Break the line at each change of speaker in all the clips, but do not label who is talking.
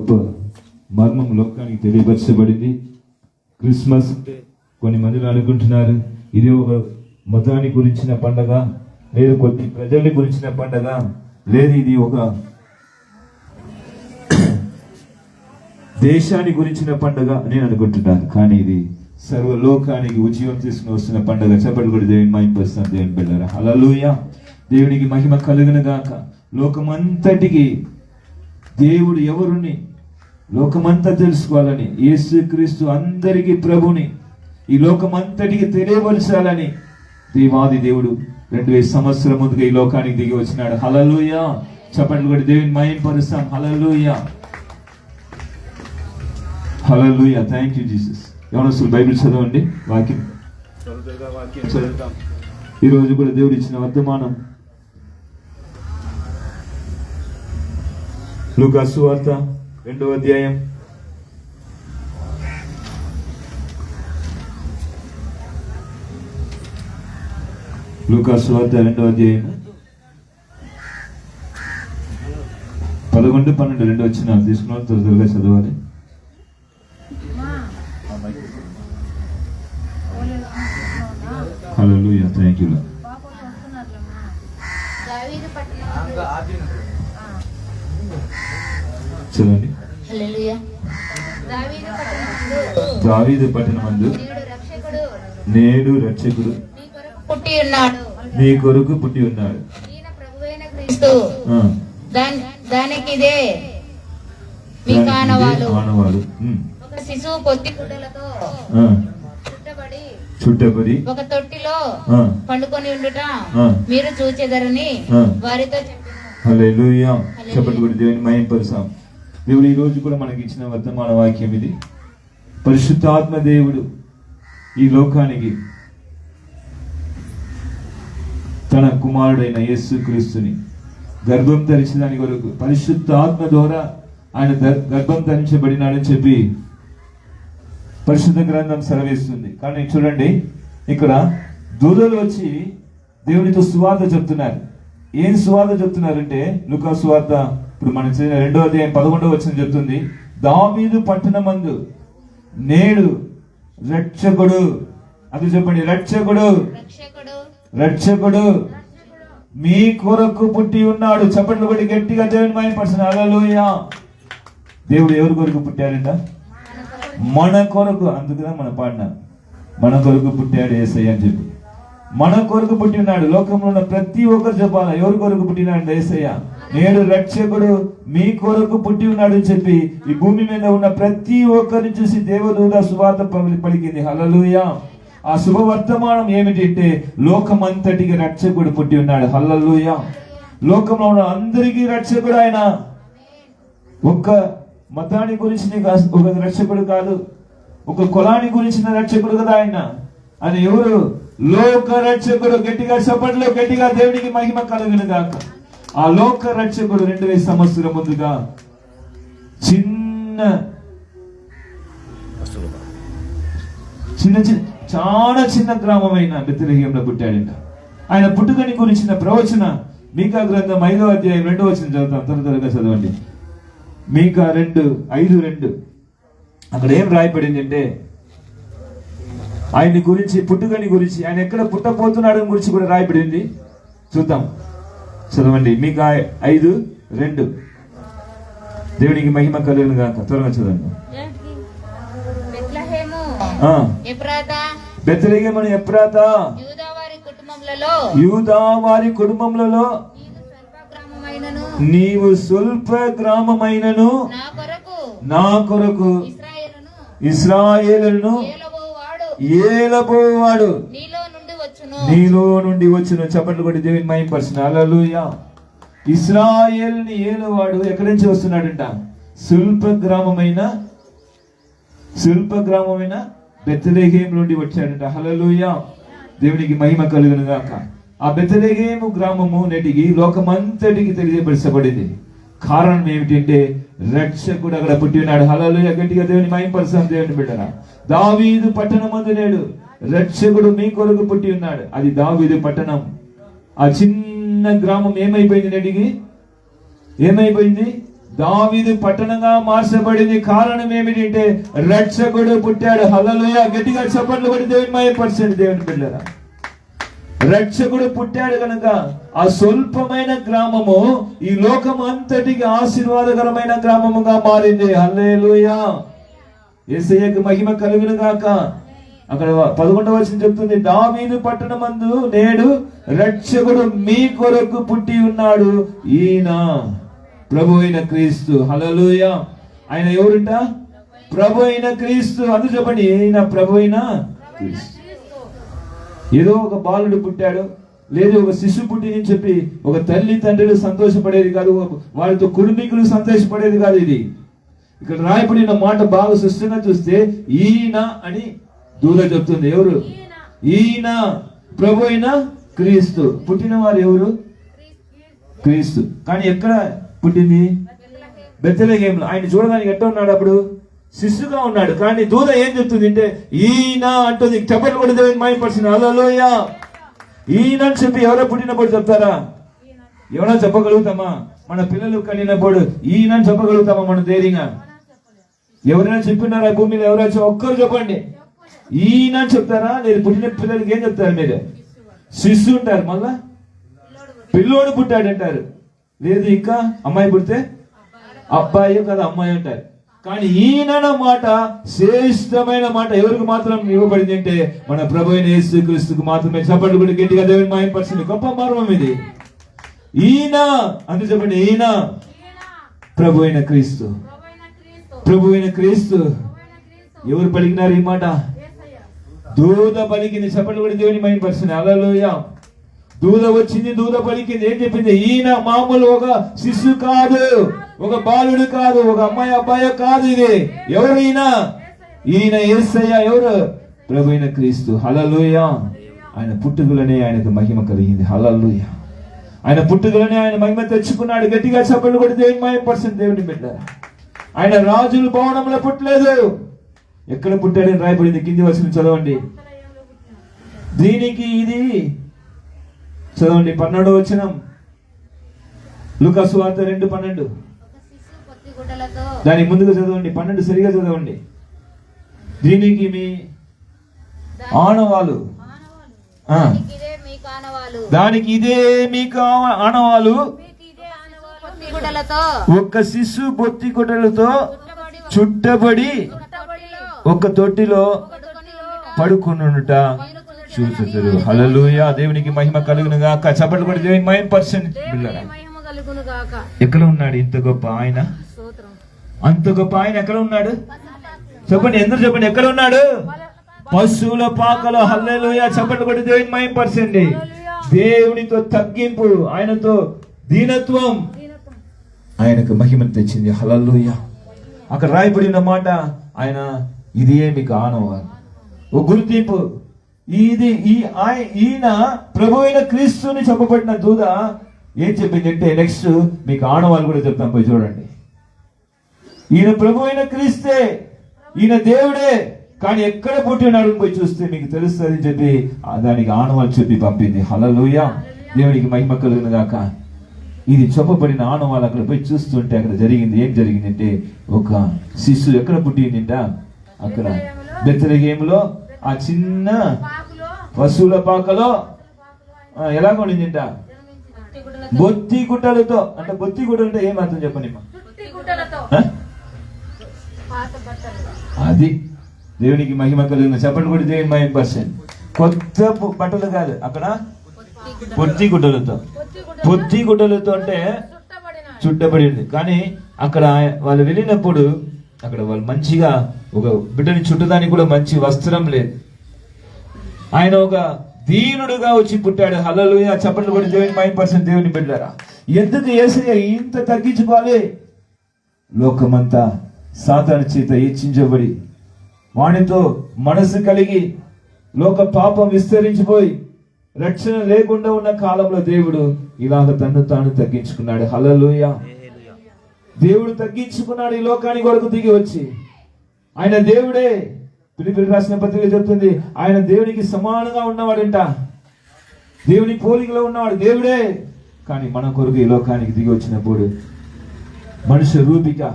గొప్ప మర్మం లోకానికి తెలియపరచబడింది. క్రిస్మస్ అంటే కొన్ని మందిలో అనుకుంటున్నారు ఇది ఒక మతాన్ని గురించిన పండగ, లేదు కొద్ది ప్రజల్ని గురించిన పండగ, లేదు ఇది ఒక దేశాన్ని గురించిన పండగ నేను అనుకుంటున్నాను. కానీ ఇది సర్వలోకానికి ఉద్యోగం తీసుకుని వస్తున్న పండగ. చెప్పండి కూడా దేవుని మహిమపరుస్తాను. దేవుని బిడ్డలారా హల్లెలూయా. దేవునికి మహిమ కలుగును గాక. లోకమంతటికి దేవుడు ఎవరుని లోకమంతా తెలుసుకోవాలని, యేసుక్రీస్తు అందరికీ ప్రభుని ఈ లోకమంతటికి తెలియపరచాలని దేవాది దేవుడు 2000 సంవత్సరం ముందుగా ఈ లోకానికి దిగి వచ్చినాడు. హల్లెలూయా. చెప్పండి కూడా దేవుని మహిమపరుస్తాం. హల్లెలూయా హల్లెలూయా. Thank you Jesus. యెహోవా బైబిల్ చదవండి. వాక్యం చదువుతాం. ఈ రోజు కూడా దేవుడు ఇచ్చిన వర్తమానం లూకా సువార్త 2వ అధ్యాయం 2వ అధ్యాయం 11, 12 2 వచ్చిన తీసుకున్న త్వరగా చదవాలి. హల్లెలూయా. Thank you. చదవండి. దావీదు పట్టణమందు నేడు రక్షకుడు
పుట్టి ఉన్నాడు,
నీ కొరకు పుట్టి ఉన్నాడు.
ఈయన ప్రభువైన క్రీస్తు. దానికి ఇదే మీకు ఆనవాలు. ఒక శిశువు పొత్తి గుడ్డలతో చుట్టబడి ఒక తొట్టిలో పండుకొని ఉండుట మీరు చూచెదరని వారితో చెప్పాను.
హల్లెలూయా. చెప్పండి కూడా దేవుని మహిమపరుస్తాం. దేవుడు ఈ రోజు కూడా మనకి ఇచ్చిన వర్తమాన వాక్యం ఇది. పరిశుద్ధాత్మ దేవుడు ఈ లోకానికి తన కుమారుడైన యేసుక్రీస్తుని గర్భం ధరించడానికి కొరకు పరిశుద్ధాత్మ ద్వారా ఆయన గర్భం ధరించబడినాడని చెప్పి పరిశుద్ధ గ్రంథం సెలవిస్తుంది. కానీ చూడండి, ఇక్కడ దూతలు వచ్చి దేవునితో సువార్త చెప్తున్నారు. ఏం సువార్త చెప్తున్నారంటే లూకా సువార్త ఇప్పుడు మనం 2వ అధ్యాయం 11వ వచనం చెప్తుంది, దావీదు పట్టణమందు నేడు రక్షకుడు. అది చెప్పండి, రక్షకుడు రక్షకుడు మీ కొరకు పుట్టి ఉన్నాడు. చెప్పండి కూడా గట్టిగా దేవుని మహిమపరచండి. హల్లెలూయా. దేవుడు ఎవరి కొరకు పుట్టాడంట? మన కొరకు. అందుకుదా మన పాడిన మన కొరకు పుట్టాడు యేసయ్య అని చెప్పి. మన కొరకు పుట్టి ఉన్నాడు. లోకంలో ఉన్న ప్రతి ఒక్కరు చెప్పాలి ఎవరి కొరకు పుట్టినాడు? యేసయ్య. నేడు రక్షకుడు మీ కొరకు పుట్టి ఉన్నాడు అని చెప్పి ఈ భూమి మీద ఉన్న ప్రతి ఒక్కరిని చూసి దేవదూత సువార్త పలికింది. హల్లెలూయా. ఆ శుభవర్తమానం ఏమిటంటే లోకమంతటికి రక్షకుడు పుట్టి ఉన్నాడు. హల్లెలూయా. లోకంలో ఉన్న అందరికీ రక్షకుడు ఆయన. ఒక్క మతాన్ని గురించి ఒక రక్షకుడు కాదు, ఒక కులాన్ని గురించిన రక్షకుడు కదా ఆయన. ఆయన ఎవరు? లోక రక్షకుడు. గట్టిగా చెప్పట్లో గట్టిగా దేవునికి మహిమ కలుగును గాక. ఆ లోక రక్షకుడు 2000 సంవత్సరం ముందుగా చిన్న చాలా చిన్న గ్రామమైన బెత్లెహేములో పుట్టాడంట. ఆయన పుట్టుకని గురించిన ప్రవచన మీకా గ్రంథం 5వ అధ్యాయం 2వ వచనం చదువుతాం. త్వరగా చదవండి. మీకా 2:5-2 అక్కడ ఏం రాయబడింది అంటే ఆయన్ని గురించి, పుట్టుకని గురించి, ఆయన ఎక్కడ పుట్టబోతున్నాడు గురించి కూడా రాయబడింది. చూద్దాం, చదవండి. మీకా 5:2. దేవునికి మహిమ కలుగును గాక. త్వరగా చదవండి. బెత్లెహేము ఎఫ్రాతా యూదా వారి కుటుంబములలో నీవు స్వల్ప గ్రామమైనను నా కొరకు ఇశ్రాయేలును ఏలబోవాడు నీలో నుండి వచ్చును. చెప్పండి కూడా దేవుని మహిమపరచును. హల్లెలూయా. ఇశ్రాయేలుని ఏలువాడు ఎక్కడి నుంచి వస్తున్నాడంట? స్వల్ప గ్రామమైన బెత్లెహేము నుండి వచ్చాడంట. హల్లెలూయా. దేవునికి మహిమ కలుగును గాక. ఆ బెత్లెహేము గ్రామము నేటికి లోకమంతటికి తెలియపరచబడింది. కారణం ఏమిటంటే రక్షకుడు అక్కడ పుట్టి ఉన్నాడు. హల్లెలూయా. గట్టిగా దేవుని మహిమపరచం. దేవుని బిడ్డరా, దావీదు పట్టణమందు నేడు రక్షకుడు మీ కొరకు పుట్టి ఉన్నాడు. అది దావీదు పట్టణం. ఆ చిన్న గ్రామం ఏమైపోయింది? నేటికి ఏమైపోయింది? దావీదు పట్టణంగా మార్చబడింది. కారణం ఏమిటంటే రక్షకుడు పుట్టాడు. హల్లెలూయా. గట్టిగా చప్పట్లు కొట్టి దేవుని మహిమపరచండి. దేవుని బిడ్డలారా, రక్షకుడు పుట్టాడు కనుక ఆ స్వల్పమైన గ్రామము ఈ లోకం అంతటికి ఆశీర్వాదకరమైన గ్రామముగా మారింది. హల్లెలూయా. యేసయ్యకు మహిమ కలుగును గాక. అక్కడ 11వ వచనం చెప్తుంది, దావీదు పట్టణమందు నేడు రక్షకుడు మీ కొరకు పుట్టి ఉన్నాడు, ఈయన ప్రభు అయిన క్రీస్తు. హల్లెలూయా. ఆయన ఎవరుంట? ప్రభు అయిన క్రీస్తు. అందుకు చెప్పండి, ఈయన ప్రభు అయిన క్రీస్తు. ఏదో ఒక బాలుడు పుట్టాడు, లేదు ఒక శిశువు పుట్టిని చెప్పి ఒక తల్లి తండ్రులు సంతోషపడేది కాదు, వాళ్ళతో కుటుంబీకులు సంతోషపడేది కాదు. ఇది ఇక్కడ రాయబడిన మాట బాగా స్పష్టంగా చూస్తే ఈయన అని దూత చెప్తుంది. ఎవరు? ఈయన ప్రభు అయిన క్రీస్తు. పుట్టిన వారు ఎవరు? క్రీస్తు. కానీ ఎక్కడ పుట్టింది? బెత్లెహేములో. ఆయన చూడడానికి ఎట్లా ఉన్నాడు? అప్పుడు శిశువుగా ఉన్నాడు. కానీ దూత ఏం చెప్తుంది అంటే ఈయన అంటుంది. చెప్పండి కూడా దేవుని మహిమపరచండి. హల్లెలూయా. ఈయన అని చెప్పి ఎవరో పుట్టినప్పుడు చెప్తారా? ఎవరైనా చెప్పగలుగుతామా? మన పిల్లలు కనినప్పుడు ఈయన అని చెప్పగలుగుతామా మనం ధైర్యంగా? ఎవరైనా చెప్పినారా భూమి మీద? ఎవరైనా ఒక్కరు చెప్పండి. ఈయన అని చెప్తారా? లేదు. పుట్టిన పిల్లలకి ఏం చెప్తారు మీరు? శిశు ఉంటారు. మళ్ళా పిల్లోడు పుట్టాడు అంటారు. లేదు ఇంకా అమ్మాయి పుడితే అబ్బాయి కదా అమ్మాయి అంటారు. కానీ ఈయన మాట శ్రేష్టమైన మాట ఎవరికి మాత్రం ఇవ్వబడింది అంటే మన ప్రభు అయిన యేసుక్రీస్తుకు మాత్రమే. చెప్పండి కూడా గట్టిగా దేవుని మహిమపరచండి. గొప్ప మర్మం ఇది. ఈయన అని చెప్పండి. ఈయన ప్రభు అయిన క్రీస్తు. ప్రభు అయిన క్రీస్తు. ఎవరు పలికినారు ఈ మాట? దూత పలికింది. చెప్పండి కూడా దేవుని మహిమపరచండి. హల్లెలూయా. దూత వచ్చింది, దూత పలికింది. ఏం చెప్పింది? ఈయన మామూలు ఒక శిశువు కాదు, ఒక బాలుడు కాదు, ఒక అమ్మాయి అబ్బాయి కాదు. ఇది ఎవరు? ఈయన యేసయ్య. ఎవరు? ప్రభు అయిన క్రీస్తు. హల్లెలూయా. ఆయన పుట్టుకలనే ఆయనకు మహిమ కలిగింది. హల్లెలూయా. ఆయన పుట్టుకలనే ఆయన మహిమ తెచ్చుకున్నాడు. గట్టిగా చెప్పండి కూడా దేవుని మహిమపరచండి. దేవుని బిడ్డ, ఆయన రాజుల భవనంలో పుట్టలేదు. ఎక్కడ పుట్టాడని రాయబడింది. కింది వచనం చదవండి. దీనికి ఇది చదవండి. 12వ వచనం, లూకా సువార్త 2:12. దాని ముందుగా చదవండి. 12 సరిగా చదవండి. దీనికి మీ ఆనవాలు, దానికి ఇదే మీకు ఆనవాలు, ఒక శిశు బొత్తి గుడ్డలతో చుట్టబడి ఒక తొట్టిలో పడుకునుట చూచుదురు. హల్లెలూయా. దేవునికి మహిమ కలుగును గాక. చప్పట్లు కొట్టి దేవుని మహిమపరచండి. ఎక్కడ ఉన్నాడు ఇంత గొప్ప ఆయన? అంత గొప్ప ఆయన ఎక్కడ ఉన్నాడు? చెప్పండి. ఎందుకు చెప్పండి. ఎక్కడ ఉన్నాడు? పశువుల పాకలో. హల్లెలూయా. చప్పట్లు కొట్టి దేవుని మహిమపరచండి. దేవునితో తగ్గింపు, ఆయనతో దీనత్వం ఆయనకు మహిమను తెచ్చింది. హల్లెలూయా. అక్కడ రాయబడిన మాట ఆయన ఇదే మీకు ఆనవాలు, ఓ గుర్తింపు. ఈయన ప్రభు అయిన క్రీస్తుని చెప్పబడిన దూత ఏం చెప్పింది అంటే నెక్స్ట్ మీకు ఆనవాళ్ళు కూడా చెప్తాం. పోయి చూడండి. ఈయన ప్రభు అయిన క్రీస్తే, ఈయన దేవుడే, కానీ ఎక్కడ పుట్టినాడు పోయి చూస్తే మీకు తెలుస్తుంది అని చెప్పి దానికి ఆనవాళ్ళు చెప్పి పంపింది. హల్లెలూయా. దేవునికి మహిమ కలుగును గాక. ఇది చెప్పబడిన ఆనవాళ్ళు అక్కడ పోయి చూస్తుంటే అక్కడ జరిగింది. ఏం జరిగింది అంటే ఒక శిశువు ఎక్కడ పుట్టిందింట? అక్కడ బెత్లెహేములో ఆ చిన్న పశువుల పాకలో. ఎలా కొనిందింట? బొత్తి గుడ్డలతో. అంటే బొత్తి గుడ్డలంటే ఏం అర్థం చెప్పండి. అది దేవునికి మహిమ కలిగిన. చెప్పండి కూడా దేవుని మహిమపరచండి. కొత్త బట్టలు కాదు, అక్కడ బొత్తి గుడ్డలతో. బొత్తి గుడ్డలతో అంటే చుట్టబడింది. కానీ అక్కడ వాళ్ళు వెళ్ళినప్పుడు అక్కడ వాళ్ళు మంచిగా ఒక బిడ్డని చుట్టడానికి కూడా మంచి వస్త్రం లేదు. ఆయన ఒక దీనుడుగా వచ్చి పుట్టాడు. హల్లెలూయా. చప్పట్లు కూడా దేవుని మహిమపరచండి. దేవుని బిడ్డలారా, ఎందుకు యేసయ్య ఇంత తగ్గించుకోవాలి? లోకమంతా సాతాను చేత హెచ్చించబడి వానితో మనసు కలిగి లోక పాపం విస్తరించిపోయి రక్షణ లేకుండా ఉన్న కాలంలో దేవుడు ఇలాగ తన్ను తాను తగ్గించుకున్నాడు. హల్లెలూయా. దేవుడు తగ్గించుకున్నాడు ఈ లోకానికి వరకు దిగి వచ్చి. ఆయన దేవుడే. ఫిలిప్పీయులకు రాసిన పత్రిక చెప్తుంది ఆయన దేవునికి సమానంగా ఉన్నవాడంట. దేవుని పోలికలో ఉన్నవాడు దేవుడే. కానీ మన కొరకు ఈ లోకానికి దిగి వచ్చినప్పుడు మనుష్య రూపిగా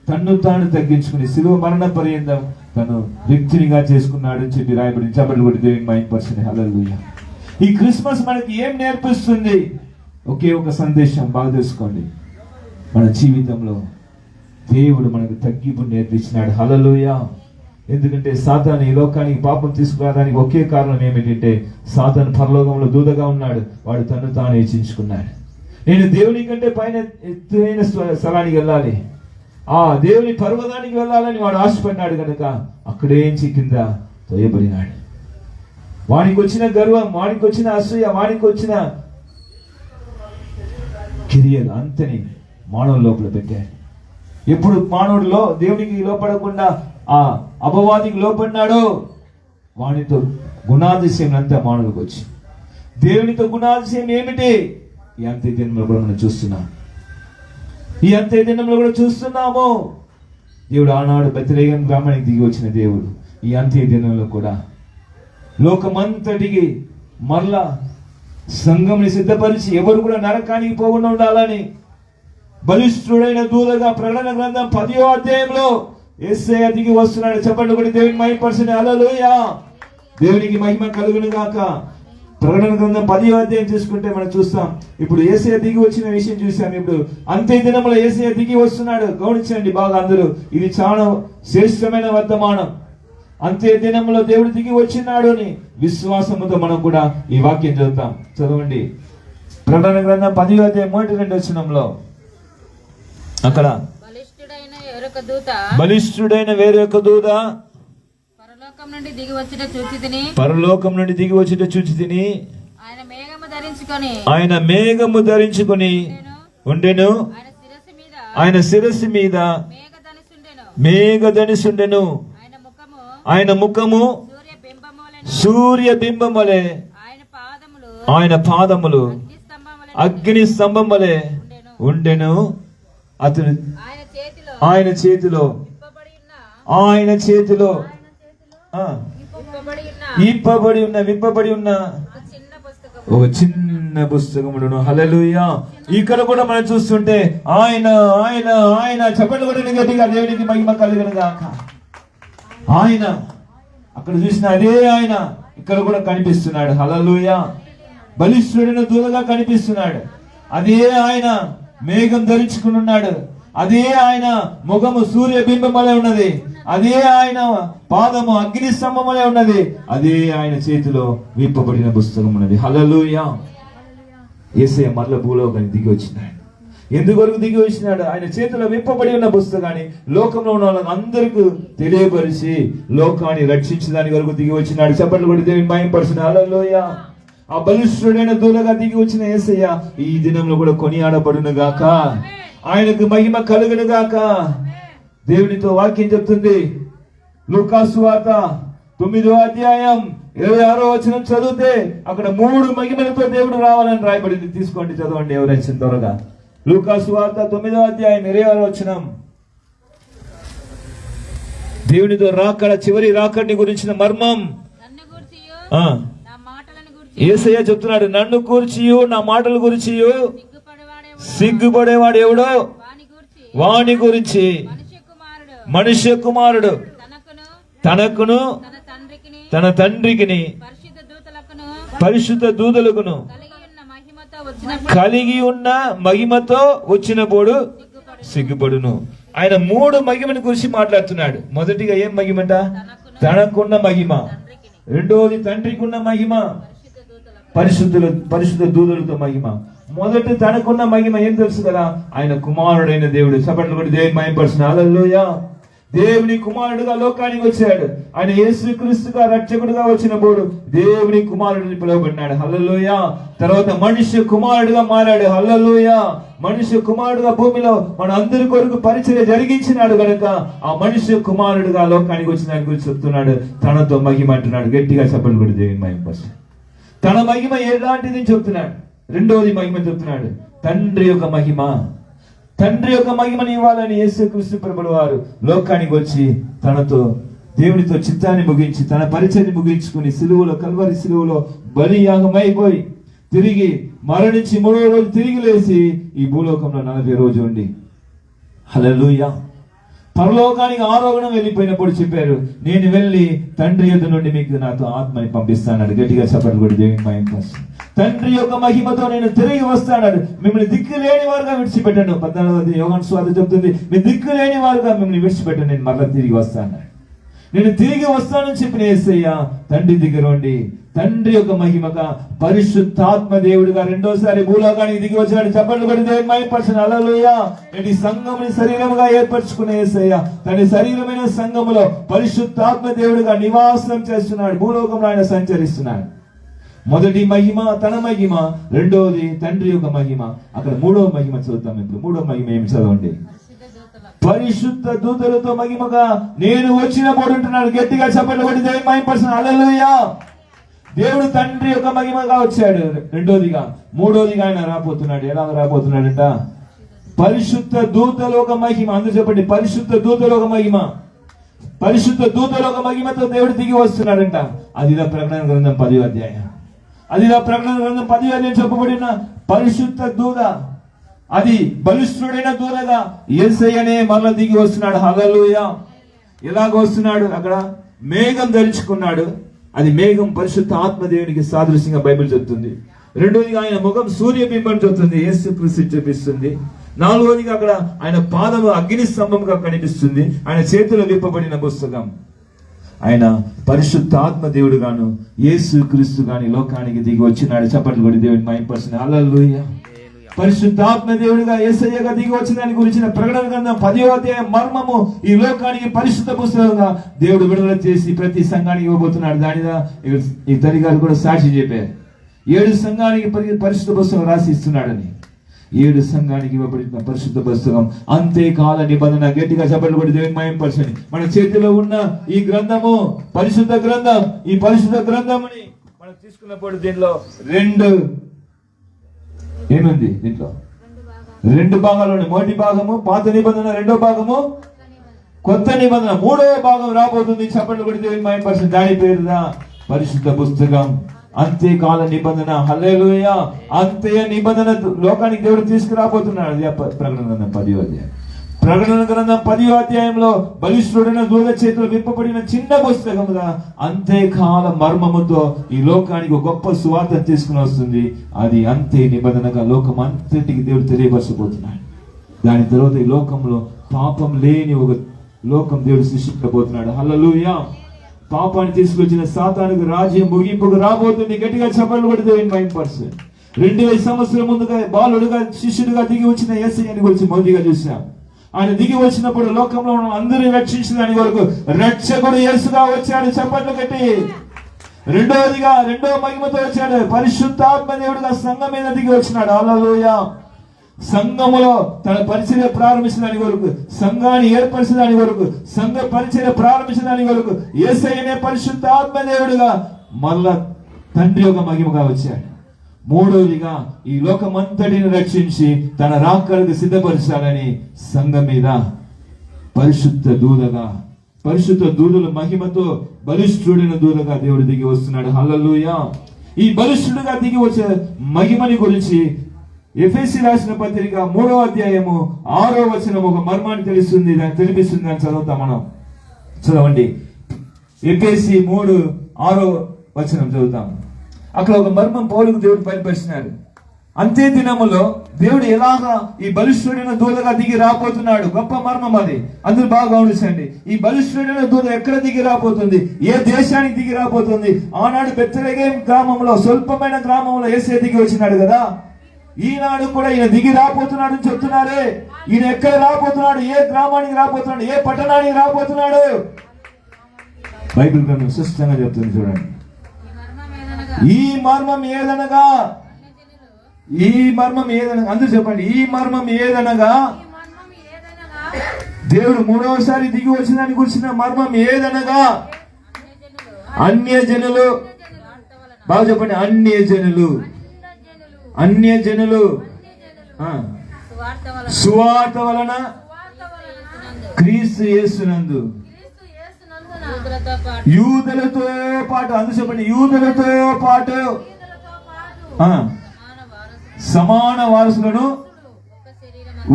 తన్ను తాను తగ్గించుకుని శిలువ మరణ పర్యంతం తను వ్యక్తినిగా చేసుకున్నాడు అని చెప్పి రాయబడి చప్పట్లు కొట్టి దేవుని మహిమపరచండి. హల్లెలూయా. ఈ క్రిస్మస్ మనకి ఏం నేర్పిస్తుంది? ఒకే ఒక సందేశం బాగా తెలుసుకోండి. మన జీవితంలో దేవుడు మనకు తగ్గింపు నేర్పించినాడు. హల్లెలూయా. ఎందుకంటే సాతాను ఈ లోకానికి పాపం తీసుకురావడానికి ఒకే కారణం ఏమిటంటే సాతాను పరలోకంలో దూతగా ఉన్నాడు. వాడు తను తాను హెచ్చించుకున్నాడు. నేను దేవుని కంటే పైన ఎత్తైన స్థలానికి వెళ్ళాలి, ఆ దేవుని పర్వతానికి వెళ్ళాలని వాడు ఆశపడినాడు కనుక అక్కడేంచి కింద తోయబడినాడు. వానికి వచ్చిన గర్వం, వానికి వచ్చిన అసూయ, వానికి వచ్చిన కిరియలు అంతని మానవుల లోపల పెట్టాడు. ఎప్పుడు మానవుడిలో దేవునికి లోపడకుండా ఆ అపవాదికి లోపడినాడో వానితో గుణాతిశయం అంతా మానవుడికి వచ్చి, దేవునితో గుణాతిశయం ఏమిటి? ఈ అంత్య దినంలో కూడా మనం చూస్తున్నాం. ఈ అంత్య దినంలో కూడా చూస్తున్నాము. దేవుడు ఆనాడు బెత్లెహేం గ్రామానికి దిగి వచ్చిన దేవుడు ఈ అంత్య దినంలో కూడా లోకమంతటికి మరలా సంఘంని సిద్ధపరిచి ఎవరు కూడా నరకానికి పోకుండా ఉండాలని బలిష్ఠుడైన దూతగా ప్రకటన గ్రంథం 10వ అధ్యాయంలో యేసయ్య దిగి వస్తున్నాడు. చెప్పండి కూడా దేవుని మహిమపరచండి. హల్లెలూయా. దేవునికి మహిమ కలుగును గాక. ప్రకటన గ్రంథం 10వ అధ్యాయం చూసుకుంటే మనం చూస్తాం. ఇప్పుడు యేసయ్య దిగి వచ్చిన విషయం చూసాం. ఇప్పుడు అంత్య దినంలో యేసయ్య దిగి వస్తున్నాడు. గమనించండి బాగా అందరూ, ఇది చాలా శ్రేష్టమైన వర్తమానం. అంత్య దినంలో దేవుడు దిగి వచ్చినాడు అని విశ్వాసముతో మనం కూడా ఈ వాక్యం చదువుతాం. చదవండి ప్రకటన గ్రంథం 10వ అధ్యాయం 1-2 వచనంలో. అక్కడ బలిష్ఠుడైన వేరొక దూత పరలోకం నుండి దిగి వచ్చిట చూచి తిని ఆయన మేఘము ధరించుకొని ఉండెను. ఆయన శిరస్సు మీద మేఘధనుసుండెను. ఆయన ముఖము సూర్య బింబం వలె, ఆయన పాదములు అగ్ని స్తంభం వలె ఉండెను. అతడు ఆయన చేతిలో విప్పబడి ఉన్న ఒక చిన్న పుస్తకమును. హల్లెలూయా. ఇక్కడ కూడా మనం చూస్తుంటే ఆయన ఆయన ఆయన చెప్పండి కూడా గట్టిగా దేవునికి మహిమ కలుగును గాక. ఆయన అక్కడ చూసిన అదే ఆయన ఇక్కడ కూడా కనిపిస్తున్నాడు. హల్లెలూయా. బలిష్ఠుడైన దూతగా కనిపిస్తున్నాడు. అదే ఆయన మేఘం ధరించుకుని ఉన్నాడు. అదే ఆయన ముఖము సూర్య బింబం వలె ఉన్నది. అదే ఆయన పాదము అగ్ని స్తంభం వలె ఉన్నది. అదే ఆయన చేతిలో విప్పబడిన పుస్తకం ఉన్నది. హల్లెలూయా. యేసయ్య మరల భూలోకానికి దిగి వచ్చినాడు. ఎందుకొరకు దిగి వచ్చినాడు? ఆయన చేతిలో విప్పబడి ఉన్న పుస్తకాన్ని లోకంలో ఉన్న వాళ్ళకి అందరికీ తెలియపరిచి లోకాన్ని రక్షించడానికి వరకు దిగి వచ్చినాడు. చెప్పండి కూడా దేవుని మహిమపరచండి. హల్లెలూయా. ఆ బలిష్ఠుడైన దూతగా దిగి వచ్చిన యేసయ్య ఈ దినంలో కూడా కొనియాడబడును గాక. ఆయనకు మహిమ కలుగును గాక. దేవునితో వాక్యం చెప్తుంది. లూకా సువార్త 9వ అధ్యాయం 26వ వచనం చదివితే అక్కడ 3 మహిమలతో దేవుడు రావాలని రాయబడింది. తీసుకోండి, చదవండి ఎవరైనా త్వరగా. లూకా సువార్త 9వ అధ్యాయం 26వ వచనం. దేవునితో రాకడ, చివరి రాకడిని గురించిన మర్మం యేసయ్య చెప్తున్నాడు. నన్ను కూర్చియు నా మాటల గురించియు సిగ్గుపడేవాడు ఎవడో వాని గురించి మనుష్య కుమారుడు తనకును తన తండ్రికిని పరిశుద్ధ దూతలకును కలిగి ఉన్న మహిమతో వచ్చినప్పుడు సిగ్గుపడును. ఆయన 3 మహిమని గురించి మాట్లాడుతున్నాడు. మొదటిగా ఏం మహిమంట? తనకున్న మహిమ. రెండోది తండ్రికి ఉన్న మహిమ, పరిశుద్ధ దూతలతో మహిమ. మొదటి తనకున్న మహిమ ఏం తెలుసు కదా? ఆయన కుమారుడైన దేవుడు. చప్పట్లు కొట్టి దేవుని మహిమపరచండి. హల్లెలూయా. దేవుని కుమారుడుగా లోకానికి వచ్చాడు. ఆయన యేసుక్రీస్తుగా రక్షకుడుగా వచ్చినప్పుడు దేవుని కుమారుడిని పిలువబడినాడు. హల్లెలూయా. తర్వాత మనుష్య కుమారుడుగా మారాడు. హల్లెలూయా. మనుష్య కుమారుడుగా భూమిలో మన అందరి కొరకు పరిచర్య జరిగించినాడు కనుక ఆ మనుష్య కుమారుడుగా లోకానికి వచ్చిన దాని గురించి చెప్తున్నాడు. తనతో మహిమ అంటున్నాడు. గట్టిగా చప్పట్లు కొట్టి దేవుని మహిమపరచండి. తన మహిమ ఎలాంటిది చెప్తున్నాడు. రెండోది మహిమ చెప్తున్నాడు. తండ్రి యొక్క మహిమ. తండ్రి యొక్క మహిమని ఇవ్వాలని యేసుక్రీస్తు ప్రభువు వారు లోకానికి వచ్చి తనతో దేవునితో చిత్తాన్ని ముగించి తన పరిచయాన్ని ముగించుకుని సిలువలో, కల్వరి సిలువలో బలియాగమైపోయి తిరిగి మరణించి 3వ రోజు తిరిగి లేచి ఈ భూలోకంలో 40 రోజు ఉండి హల్లెలూయా. పరలోకానికి ఆరోహణం వెళ్ళిపోయినప్పుడు చెప్పారు, నేను వెళ్ళి తండ్రి యొద్ద నుండి మీకు నాతో ఆత్మని పంపిస్తాడు. గట్టిగా చప్పట్లు కొట్టి దేవుని మహిమపరుస్తాను. తండ్రి యొక్క మహిమతో నేను తిరిగి వస్తాడు. మిమ్మల్ని దిక్కు లేని వారుగా విడిచిపెట్టాను. 14వ యోహాను సువార్త చెప్తుంది, మీ దిక్కు లేని వారుగా మిమ్మల్ని విడిచిపెట్టాను, నేను మరలా తిరిగి వస్తాను. నేను తిరిగి వస్తానని చెప్పిన యేసయ్య తండ్రి దగ్గర ఉండి తండ్రి యొక్క మహిమగా పరిశుద్ధాత్మ దేవుడిగా రెండోసారి భూలోకానికి దిగి వచ్చాడు. చప్పట్లు కొట్టి దేవుని మహిమపరచండి. హల్లెలూయా. ఈ సంఘముని శరీరముగా ఏర్పరచుకున్న యేసయ్య తన శరీరమైన సంఘములో పరిశుద్ధాత్మ దేవుడిగా నివాసం చేస్తున్నాడు. భూలోకంలో ఆయన సంచరిస్తున్నాడు. మొదటి మహిమ తన మహిమ, రెండోది తండ్రి యొక్క మహిమ. అక్కడ మూడో మహిమ చూద్దాం. ఇప్పుడు మూడో మహిమ ఏమి చదవండి. పరిశుద్ధ దూతలతో మహిమగా నేను వచ్చినప్పుడు ఉంటున్నాడు. గట్టిగా చప్పట్లు కొట్టి దేవుని మహిమపరచండి. హల్లెలూయా. దేవుడు తండ్రి యొక్క మహిమగా వచ్చాడు రెండోదిగా. మూడోదిగా ఆయన రాబోతున్నాడు. ఎలా రాబోతున్నాడంట? పరిశుద్ధ దూతల ఒక మహిమ. అందుకు చెప్పండి, పరిశుద్ధ దూతల ఒక మహిమ. పరిశుద్ధ దూతల ఒక మహిమతో దేవుడు దిగి వస్తున్నాడంట. అది ప్రకటన గ్రంథం 10వ అధ్యాయం. అది ప్రకటన గ్రంథం 10వ అధ్యాయం చెప్పబడిన పరిశుద్ధ దూత. అది బలిష్ఠుడైన దూతగా యేసయ్యనే మరల దిగి వస్తున్నాడు. హల్లెలూయా. ఎలాగ వస్తున్నాడు? అక్కడ మేఘం ధరించుకున్నాడు. అది మేఘం పరిశుద్ధ ఆత్మదేవునికి సాదృశ్యంగా బైబిల్ చెప్తుంది. రెండోదిగా ఆయన ముఖం సూర్యబింబం చెప్తుంది, యేసుక్రీస్తు చూపిస్తుంది. నాలుగోదిగా అక్కడ ఆయన పాదము అగ్ని స్తంభంగా కనిపిస్తుంది. ఆయన చేతిలో విప్పబడిన పుస్తకం. ఆయన పరిశుద్ధ ఆత్మదేవుడు గాను యేసుక్రీస్తు గాని లోకానికి దిగి వచ్చినాడు. చప్పట్లు కొట్టి దేవుని మహిమపరచండి. హల్లెలూయా. పరిశుద్ధాత్మ దేవుడిగా యేసయ్యగా దిగి వచ్చిన దాని గురించిన ప్రకటన గ్రంథం 10వ అధ్యాయం మర్మము ఈ లోకానికి పరిశుద్ధ పుస్తకంగా దేవుడు విడుదల చేసి ప్రతి సంఘానికి ఇవ్వబోతున్నాడు. దానిగా ఈ తల్లి గారు కూడా సాక్షి చెప్పారు. 7 సంఘానికి పరిశుద్ధ పుస్తకం రాసి ఇస్తున్నాడని. 7 సంఘానికి ఇవ్వబడిన పరిశుద్ధ పుస్తకం అంత్యకాల నిబంధన. గట్టిగా చప్పట్లు కొట్టి దేవుని మహిమపరచండి. మన చేతిలో ఉన్న ఈ గ్రంథము పరిశుద్ధ గ్రంథం. ఈ పరిశుద్ధ గ్రంథముని మనం తీసుకున్నప్పుడు దీనిలో ఏముంది? దీంట్లో 2 భాగాలు ఉన్నాయి. మొదటి భాగము పాత నిబంధన, రెండో భాగము కొత్త నిబంధన, మూడవ భాగం రాబోతుంది. చప్పట్లు కొట్టి దేవుని మహిమపరచండి. దాని పేరుదా పరిశుద్ధ పుస్తకం, అంత్యకాల నిబంధన. హల్లెలూయా. అంత్య నిబంధన లోకానికి దేవుడు తీసుకురాబోతున్నాడు. అది ప్రకటన గ్రంథం 10వ అధ్యాయం. ప్రకటన గ్రంథం 10వ అధ్యాయంలో బలిష్ఠుడైన దూత చేతిలో విప్పబడిన చిన్న పుస్తకముగా అంత్యకాల మర్మముతో ఈ లోకానికి ఒక గొప్ప సువార్త తీసుకుని వస్తుంది. అది అంత్య నిబంధనగా లోకం అంతటికి దేవుడు తెలియపరచబోతున్నాడు. దాని తర్వాత ఈ లోకంలో పాపం లేని ఒక లోకం దేవుడు సృష్టించబోతున్నాడు. హల్లెలూయా. పాపాన్ని తీసుకొచ్చిన సాతానుకు రాజ్యం ముగింపుకు రాబోతుంది. గట్టిగా చప్పట్లు కొట్టి దేవుని మహిమపరచండి. 2000 సంవత్సరం ముందుగా బాలుడుగా శిష్యుడిగా దిగి వచ్చిన యేసయ్యని గురించి మొదటిగా చూసాం. ఆయన దిగి వచ్చినప్పుడు లోకంలో ఉన్న అందరినీ రక్షించడానికి వరకు రక్షకుడు యేసుగా వచ్చాడు. చప్పట్లు కట్టి రెండో మహిమతో వచ్చాడు. పరిశుద్ధాత్మ దేవుడుగా సంఘం మీద దిగి వచ్చినాడు. హల్లెలూయా. సంఘములో తన పరిచర్య ప్రారంభించడానికి వరకు, సంఘాన్ని ఏర్పరచడానికి వరకు, సంఘ పరిచర్య ప్రారంభించడానికి వరకు యేసయ్యనే పరిశుద్ధాత్మ దేవుడుగా మళ్ళా తండ్రి యొక్క మహిమగా వచ్చాడు. మూడవదిగా ఈ లోకమంతటిని రక్షించి తన రాకడకు సిద్ధపరచాలని సంఘం మీద పరిశుద్ధ దూతల మహిమతో బలిష్ఠుడైన దూతగా దేవుడు దిగి వస్తున్నాడు. హల్లెలూయా. ఈ బలిష్ఠుడుగా దిగి వచ్చే మహిమని గురించి ఎఫెసీ రాసిన పత్రిక 3వ అధ్యాయము 6వ వచనం ఒక మర్మాన్ని తెలిపిస్తుంది అని చదువుతాం. మనం చదవండి. ఎఫెసీ 3:6 వచనం చదువుతాం. అక్కడ ఒక మర్మం పౌలుకు దేవుడు బయలుపరిచినాడు. అంతే దినములో దేవుడు ఎలాగా ఈ బలిష్ఠుడైన దూతగా దిగి రాబోతున్నాడు. గొప్ప మర్మం అది. అందరూ బాగా గమనించండి. ఈ బలిష్ఠుడైన దూత ఎక్కడ దిగి రాబోతుంది? ఏ దేశానికి దిగి రాబోతుంది? ఆనాడు బెత్లెహేము గ్రామంలో, స్వల్పమైన గ్రామంలో యేసయ్య దిగి వచ్చినాడు కదా. ఈనాడు కూడా ఈయన దిగి రాబోతున్నాడు అని చెప్తున్నారే. ఈయన ఎక్కడ రాబోతున్నాడు? ఏ గ్రామానికి రాబోతున్నాడు? ఏ పట్టణానికి రాబోతున్నాడు? బైబిల్ గ్రంథం స్పష్టంగా చెప్తుంది. చూడండి. ఈ మర్మం ఏదనగా అందరూ చెప్పండి. ఈ మర్మం ఏదనగా దేవుడు మూడవసారి దిగి వచ్చిన దాని గురించిన మర్మం ఏదనగా అన్యజనులు. బాగా చెప్పండి. అన్యజనులు సువార్త వలన క్రీస్తు యేసునందు యూదులతో పాటు, అందుకు చెప్పండి, యూదులతో పాటు సమాన వారసులను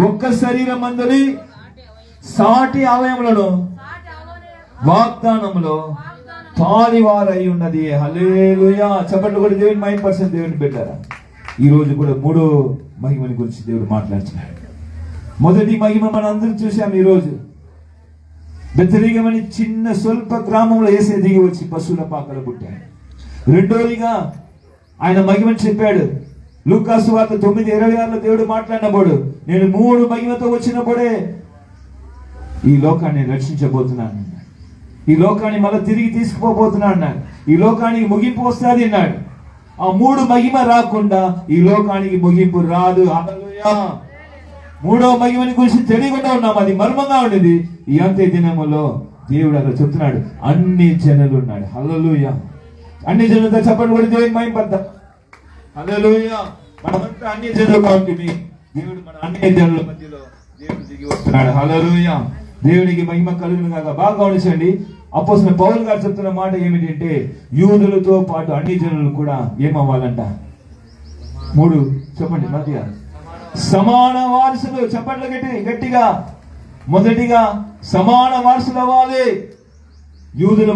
ఒక్క శరీరం అందరి సాటి అవయములను వాగ్దానములో పాలివారై ఉన్నది. హల్లెలూయా. చెప్పండి కూడా దేవుని మహిమపరచండి. దేవుని పెట్టారా ఈ రోజు కూడా మూడో మహిమని గురించి దేవుడు మాట్లాడుతున్నాడు. మొదటి మహిమ మనం అందరం చూసాం. ఈ రోజు బెత్లెహేమని చిన్న స్వల్ప గ్రామంలో యేసు దిగి వచ్చి పశువుల పాకలో పుట్టాడు. రెండోదిగా ఆయన మహిమని చెప్పాడు. లూకా సువార్త 9:26 దేవుడు మాట్లాడినప్పుడు, నేను 3 మహిమతో వచ్చినప్పుడే ఈ లోకాన్ని రక్షించబోతున్నాను, ఈ లోకాన్ని మళ్ళీ తిరిగి తీసుకుపోబోతున్నాను అన్నాడు. ఈ లోకానికి ముగింపు వస్తుంది అన్నాడు. ఆ 3 మహిమ రాకుండా ఈ లోకానికి ముగింపు రాదు. హల్లెలూయా. 3వ మహిమని గురించి తెలియకుండా ఉన్నాం. అది మర్మంగా ఉండేది. ఈ అంత్య దినములో దేవుడు అక్కడ చెప్తున్నాడు, అన్ని జనులు ఉన్నాడు. హల్లెలూయా. అన్ని జనులతో చెప్పండి కూడా దేవుని మహిమపడతాం. హల్లెలూయా. మనమంతా అన్ని జనులుగా ఉంటుంది. దేవుడు మన అన్ని జనుల మధ్యలో దేవుడు దిగి వస్తున్నాడు. హల్లెలూయా. దేవునికి మహిమ కలుగును గాక. బాగా గమనించండి. అపోస్తలుడైన పౌలు గారు చెప్తున్న మాట ఏమిటంటే, యూదులతో పాటు అన్ని జనులు కూడా ఏమవ్వాలంట? 3 చెప్పండి. మధ్య సమాన వారసులు. చెప్పండి గట్టిగా. మొదటిగా సమాన వారసులు అవ్వాలి. యూదులకు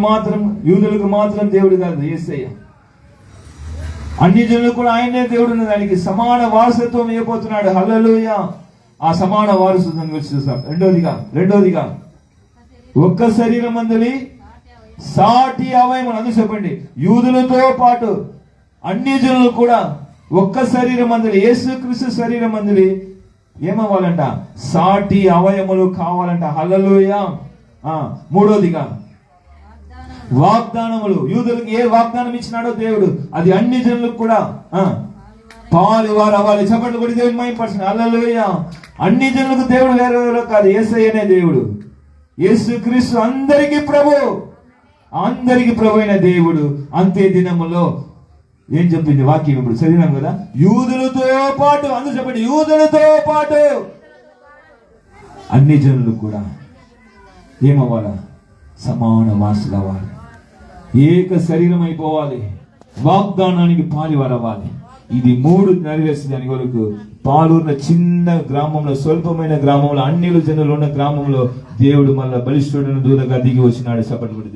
మాత్రం దేవుడు కాదు, యేసయ్య. అన్ని జనులు కూడా ఆయనే దేవుడు ఉన్న దానికి సమాన వారసత్వం ఇవ్వబోతున్నాడు. హల్లెలూయా. ఆ సమాన వారసత్వం గురించి చూస్తాం. రెండోదిగా ఒక్క శరీరం మందలి సాటి అవయములు. అందుకు చెప్పండి, యూదులతో పాటు అన్ని జనులు కూడా ఒక్క శరీరం మందలి, యేసుక్రీస్తు శరీరం మందలి ఏమవ్వాలంట? సాటి అవయములు కావాలంట. హల్లెలూయా. మూడోదిగా వాగ్దానములు. యూదులకు ఏ వాగ్దానం ఇచ్చినాడో దేవుడు, అది అన్ని జనులకు కూడా పాలువారు అవ్వాలి. చెప్పండి కూడా దేవుని మహిమపరచండి. హల్లెలూయా. అన్ని జనులకు దేవుడు వేరే కాదు, యేసయ్యనే దేవుడు. యేసుక్రీస్తు అందరికి ప్రభు అయిన దేవుడు. అంత్య దినములో ఏం చెప్పింది వాక్యం? ఇప్పుడు చదివినాం కదా, యూదులతో పాటు. అందుకు చెప్పండి, యూదులతో పాటు అన్ని జనులు కూడా ఏమవ్వాలా? సమాన వారసులు అవ్వాలి. ఏక శరీరం అయిపోవాలి. వాగ్దానానికి పాలివారు అవ్వాలి. ఇది 3 నెరవేర్చి దాని వరకు పాలూరున చిన్న గ్రామంలో, స్వల్పమైన గ్రామంలో, అన్ని జనులు ఉన్న గ్రామంలో దేవుడు మళ్ళా బలిష్ఠుడైన దూతగా దిగి వచ్చినాడు. చెప్పండి.